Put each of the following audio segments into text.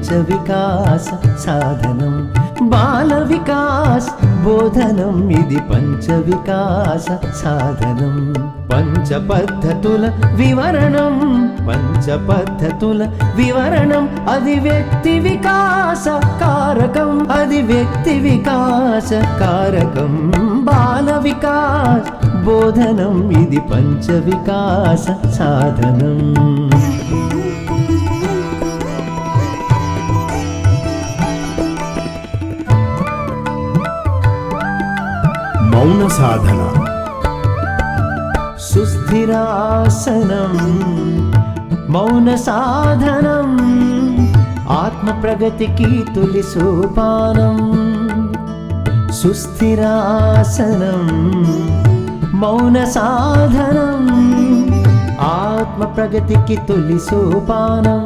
పంచ వికాస సాధనం. బాల వికాస్ బోధనం ఇది పంచ వికాస సాధనం. పంచ పద్ధతుల వివరణం, పంచ పద్ధతుల వివరణం అది వ్యక్తి వికాస కారకం, అది వ్యక్తి వికాస కారకం. బాల వికాస్ బోధనం ఇది పంచ వికాస సాధనం. మౌన సాధన. సుస్థిరాసనం మౌన సాధనం, ఆత్మ ప్రగతికి తొలి సోపానం. సుస్థిరాసనం మౌన సాధనం, ఆత్మ ప్రగతికి తొలి సోపానం.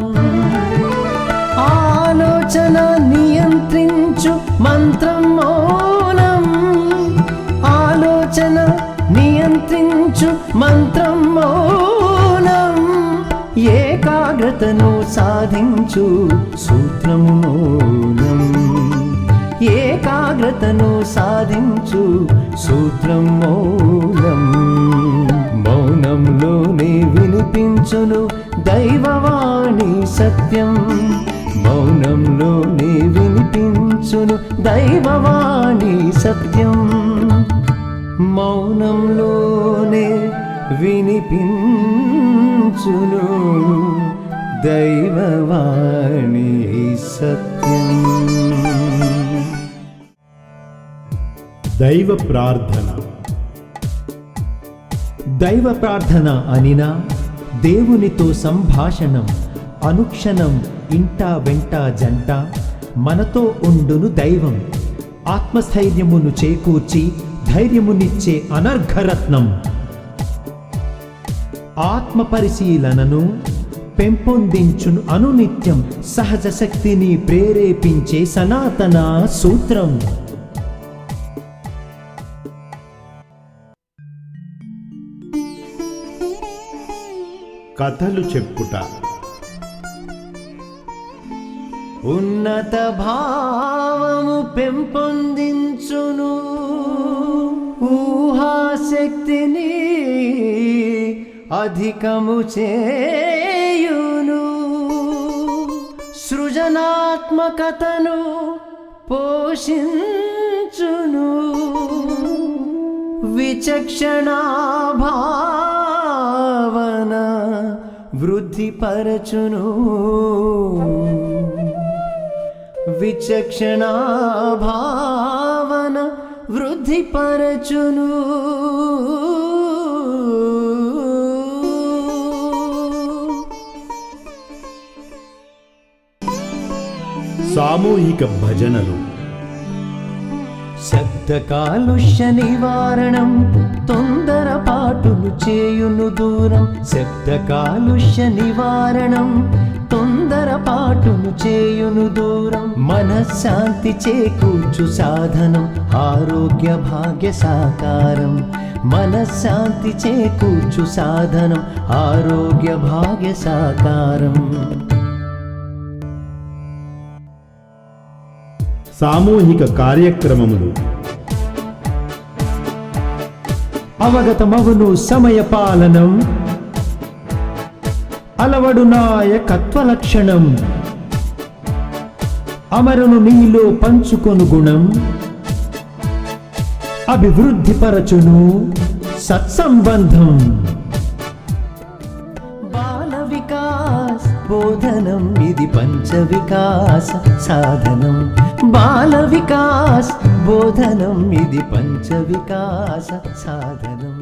ఆలోచన నియంత్రించు మంత్రం మౌనం, ఆలోచన నియంత్రించు మంత్రం మౌనం. ఏకాగ్రతను సాధించు సూత్రము మౌనం, ఏకాగ్రతను సాధించు సూత్రం మౌనం. మౌనంలోనే వినిపించును దైవవాణి సత్యం, మౌనంలోనే వినిపించును దైవవాణి సత్యం. మౌనంలోనే వినిపించును దైవవాణి సత్యం. దైవ ప్రార్థన. దైవ ప్రార్థన అనినా దేవునితో సంభాషణం. అనుక్షణం ఇంటా వెంట జంట మనతో ఉండును దైవం. ఆత్మస్థైర్యమును చేకూర్చి ధైర్యమునిచ్చే అనర్ఘరత్నం. ఆత్మ పరిశీలనను పెంపొందించును అనునిత్యం, సహజ శక్తిని ప్రేరేపించే సనాతన సూత్రం. కథలు చెప్పుట. ఉన్నత భావము పెంపొందించును, ఊహాశక్తిని అధికము చేయును, సృజనాత్మకతను పోషించును, విచక్షణా భావన వృద్ధిపరచును, విచక్షణా భావన వృద్ధిపరచును. సామూహిక భజనలు. శబ్ద కాలుష్య నివారణం, తొందరపాటును చేయును దూరం. శబ్ద కాలుష్య నివారణం, తొందరపాటును చేయును దూరం. మనశ్శాంతి చేకూర్చు సాధనం, ఆరోగ్య భాగ్య సాకారం. మనశ్శాంతి చేకూర్చు సాధనం, ఆరోగ్య భాగ్య సాకారం. సామూహిక కార్యక్రమములు. అవగతమవును సమయ పాలనం, అలవడు నాయకత్వ లక్షణం. అమరును నీలో పంచుకొను గుణం, అభివృద్ధిపరచును సత్సంబంధం. బాల వికాస్ బోధనం ఇది పంచ వికాస సాధనం. బాల వికాస్ బోధనం ఇది పంచ వికాస సాధనం.